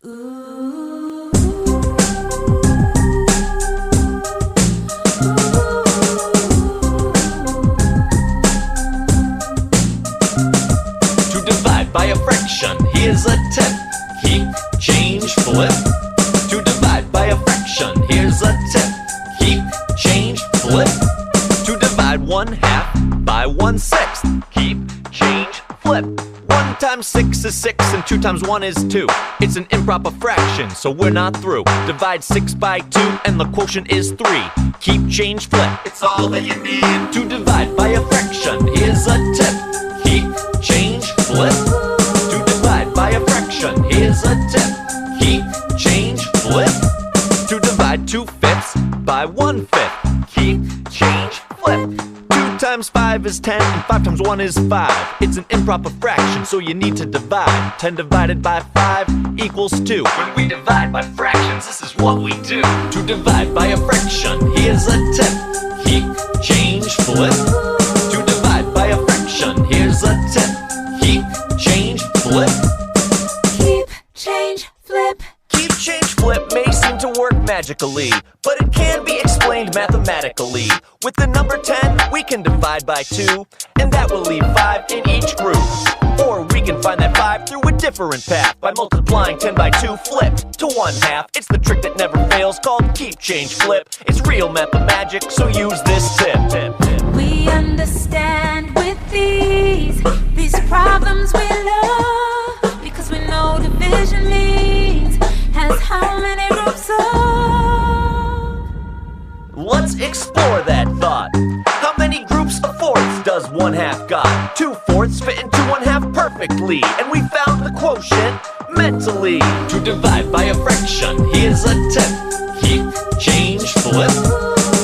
To divide by a fraction, here's a tip. Keep, change, flip. To divide by a fraction, here's a tip. Keep, change, flip. To divide 1/2 by 1/6. Keep, change, flip. 1 times 6 is 6 and 2 times 1 is 2. It's an improper fraction, so we're not through. Divide 6 by 2 and the quotient is 3. Keep, change, flip. It's all that you need. To divide by a fraction, here's a tip. Keep, change, flip. To divide by a fraction, here's a tip. Keep, change, flip. To divide 2/5 by 1/5. Keep, change, flip. 2 times 5 is 10 and 5 times 1 is 5. It's an improper fraction, so you need to divide. 10 divided by 5 equals 2. When we divide by fractions, this is what we do. To divide by a fraction, here's a tip. Keep, change, flip. To divide by a fraction, here's a tip. Keep, change, flip. Keep, change, flip. Keep, change, flip may seem to work magically, but it can be explained mathematically. With the number 10, we can divide by 2, and that will leave 5 in each group. Or we can find that 5 through a different path by multiplying 10 by 2 flipped to 1/2. It's the trick that never fails called keep, change, flip. It's real mathemagic, so use this tip. We understand with these problems we love, because we know division means has how many groups of. Let's explore that thought. How many groups of fourths does 1/2 got? 2/4 fit into 1/2 perfectly, and we found the quotient mentally. To divide by a fraction, here's a tip. Keep, change, flip.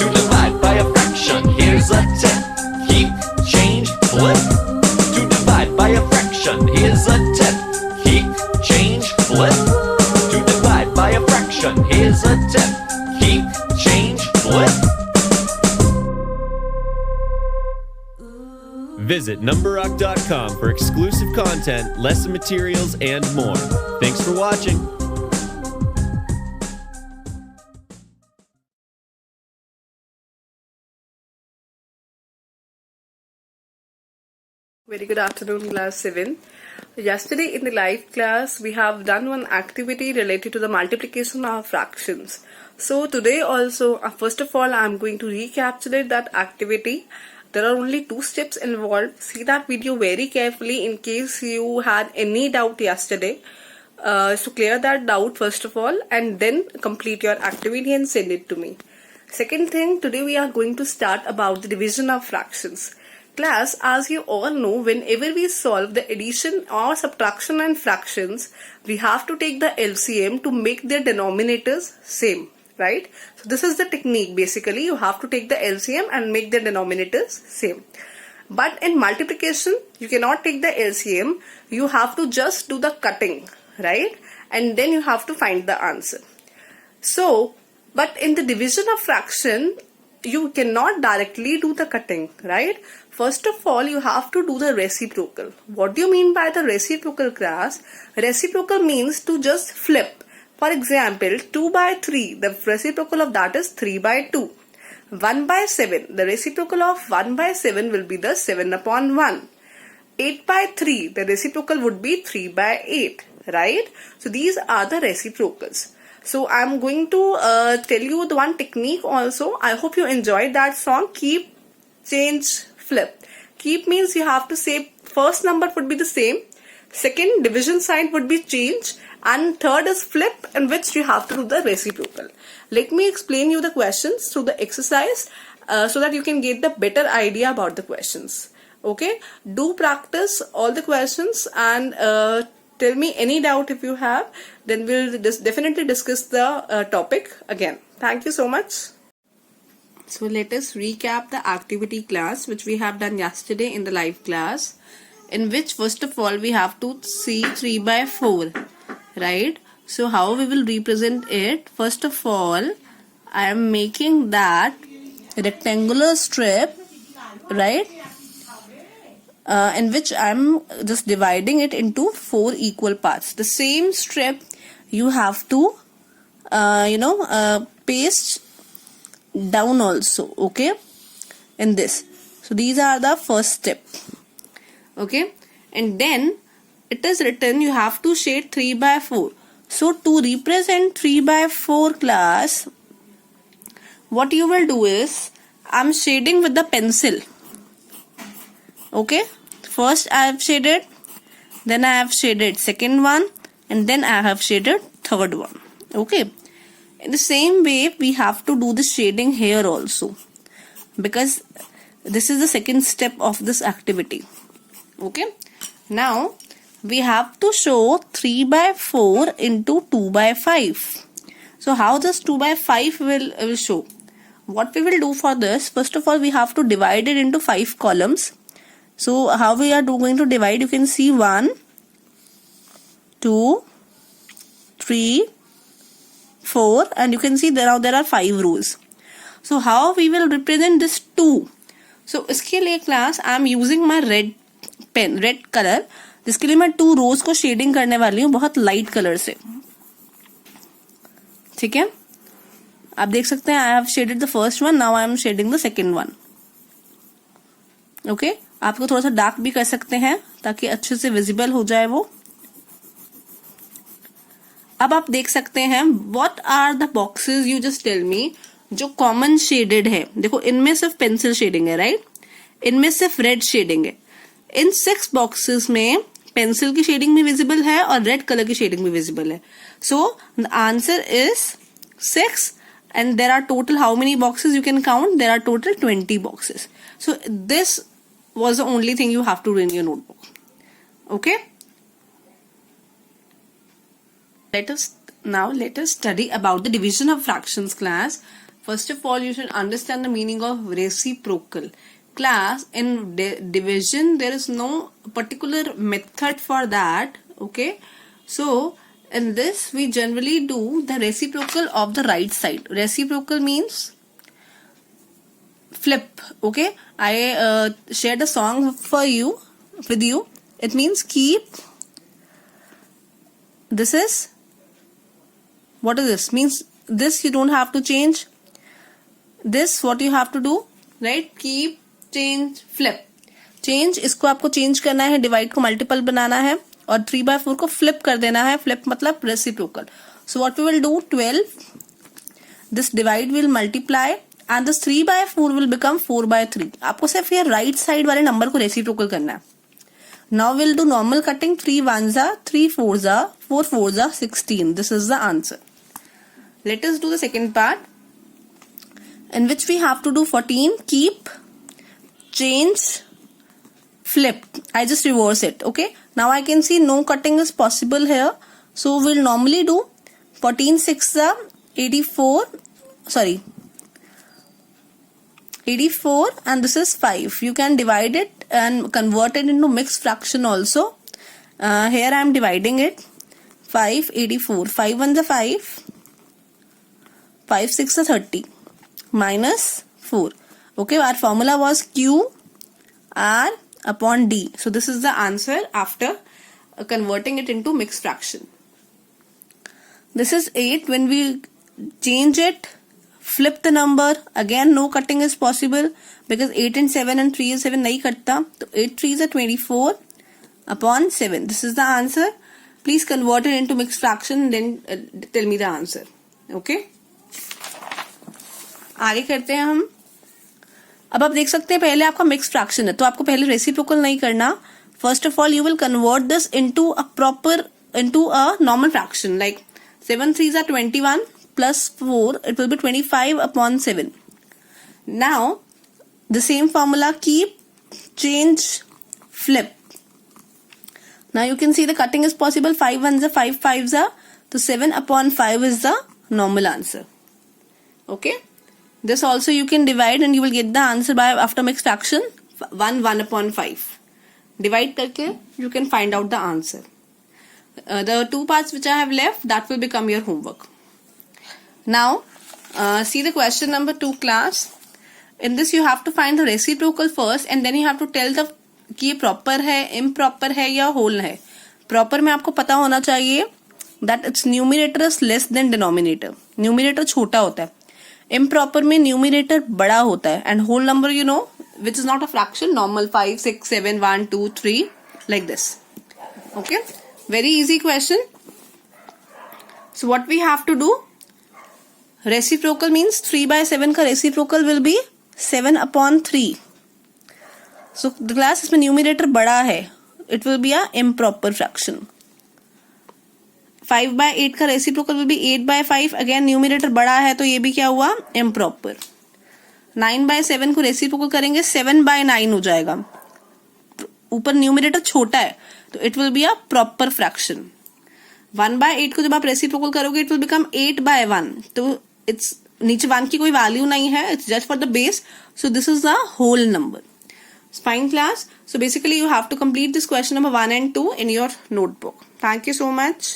To divide by a fraction, here's a tip. Keep, change, flip. To divide by a fraction, here's a tip. Keep, change, flip. To divide by a fraction, here's a tip. Keep, change, flip. Visit numberrock.com for exclusive content, lesson materials, and more. Thanks for watching. Very good afternoon, class 7. Yesterday in the live class, we have done one activity related to the multiplication of fractions. So today also, first of all, I'm going to recapitulate that activity. There are only 2 steps involved. See that video very carefully in case you had any doubt yesterday. So clear that doubt first of all, and then complete your activity and send it to me. Second thing, today we are going to start about the division of fractions. Class, as you all know, whenever we solve the addition or subtraction and fractions, we have to take the LCM to make their denominators same, right? So this is the technique. Basically, you have to take the LCM and make the denominators same. But in multiplication, you cannot take the LCM. You have to just do the cutting, right? And then you have to find the answer. So, but in the division of fraction, you cannot directly do the cutting, right? First of all, you have to do the reciprocal. What do you mean by the reciprocal, class? Reciprocal means to just flip. For example, 2 by 3, the reciprocal of that is 3 by 2. 1 by 7, the reciprocal of 1 by 7 will be the 7 upon 1. 8 by 3, the reciprocal would be 3 by 8, right? So these are the reciprocals. So I'm going to tell you the one technique also. I hope you enjoyed that song. Keep, change, flip. Keep means you have to say first number would be the same, second division sign would be changed, and third is flip, in which you have to do the reciprocal. Let me explain you the questions through the exercise so that you can get the better idea about the questions. Okay, do practice all the questions and tell me any doubt if you have. Then we'll definitely discuss the topic again. Thank you so much. So let us recap the activity, class, which we have done yesterday in the live class, in which first of all we have to see 3 by 4, right? So how we will represent it? First of all, I am making that rectangular strip, right? In which I am just dividing it into 4 equal parts. The same strip you have to paste down also, okay, in this. So these are the first step, okay, and then it is written you have to shade 3 by 4. So to represent 3 by 4 class, what you will do is, I'm shading with the pencil, okay. First I have shaded, then I have shaded second one, and then I have shaded third one, okay. In the same way we have to do the shading here also, because this is the second step of this activity, okay. Now we have to show 3 by 4 into 2 by 5. So how this 2 by 5 will show? What we will do for this, first of all we have to divide it into 5 columns. So how we are going to divide, you can see 1, 2, 3, 4, and you can see there are 5 rows. So how we will represent this 2? So इसके लिए class I am using my red pen, red color, जिसके लिए मैं 2 rows को shading करने वाली हूँ बहुत लाइट कलर से, ठीक है. आप देख सकते हैं I have shaded the first one, now I am shading the second one, okay. आपको थोड़ा सा डार्क भी कर सकते हैं ताकि अच्छे से विजिबल हो जाए वो. अब आप देख सकते हैं what are the boxes, you just tell me, जो कॉमन शेडेड है. देखो इनमें सिर्फ पेंसिल शेडिंग है, राइट, इनमें सिर्फ रेड शेडिंग है. इन 6 बॉक्सेस में पेंसिल की शेडिंग भी विजिबल है और रेड कलर की शेडिंग भी विजिबल है. So the answer is 6 and there are total how many boxes you can count? There are total 20 boxes. So this was the only thing you have to do in your notebook, okay. Let us study about the division of fractions, class. First of all, you should understand the meaning of reciprocal. Class, in division there is no particular method for that, okay. So in this we generally do the reciprocal of the right side. Reciprocal means flip, okay. I shared a song with you. It means keep. This is, what is this? Means this you don't have to change. This what you have to do, right? Keep, change, flip. Change, इसको आपको change करना है, divide को multiple बनाना है और 3 by 4 को flip कर देना है. फ्लिप मतलब reciprocal. So what we will do, 12, this divide will multiply and this 3 by 4 will become 4 by 3. आपको सिर्फ ये राइट साइड वाले नंबर को रेसिप्रोकल करना है. Now will do normal cutting. 3 1s are 3 4s are 4 4s are 16. This is the answer. Let us do the second part, in which we have to do 14, keep, change, flip. I just reverse it, okay. Now I can see no cutting is possible here, so we'll normally do 14 6 are 84 and this is 5. You can divide it and convert it into mixed fraction also. Here I am dividing it. 5 84, 5 1s are 5, 5 6 are 30, minus 4. Okay, our formula was Q R upon D. So this is the answer after converting it into mixed fraction. This is 8. When we change it, flip the number. Again, no cutting is possible because 8 and 7 and 3 is 7 nahi katta. So 8 3s are 24 upon 7. This is the answer. Please convert it into mixed fraction, then tell me the answer. Okay. आगे करते हैं हम. अब आप देख सकते हैं पहले आपका मिक्स फ्रैक्शन है तो आपको पहले रेसिप्रोकल नहीं करना. First of all you will convert this into a normal fraction. Like 7 3s are 21 plus 4, it will be 25 upon 7. Now the same formula, keep, change, flip. Now you can see the cutting is possible. 5 1s are 5 5s are, so 7 upon 5 is the normal answer. Okay. This also you can divide and you will get the answer by after mixed fraction 1 upon 5. Divide करके you can find out the answer. The 2 parts which I have left, that will become your homework. Now see the question number 2, class. In this you have to find the reciprocal first and then you have to tell the कि ये proper है, improper है या whole है. Proper में आपको पता होना चाहिए that it's numerator is less than denominator. Numerator छोटा होता है. इम्प्रॉपर में न्यूमिनेटर बड़ा होता है. And whole number you know which is not a fraction, normal 5, 6, 7, 1, 2, 3 like this. Okay, very easy question. So what we have to do, reciprocal means 3 by 7 का reciprocal will be 7 upon 3. So the class इसमें numerator बड़ा है, it will be a improper fraction. 5 by 8 का reciprocal will be 8 by 5. Again numerator बड़ा है तो ये भी क्या हुआ, improper. 9 by 7 को reciprocal करेंगे 7 by 9 हो जाएगा. ऊपर न्यूमिनेटर छोटा है तो it will be a proper fraction. 1 by 8 को जब आप रेसिप्रोकल करोगे इट विल बिकम 8 by 1. तो इट्स नीचे 1 की कोई वैल्यू नहीं है, it's just for the base. So this is the whole number. Fine class. So basically you have to complete this question number 1 and 2 in your notebook. Thank you so much.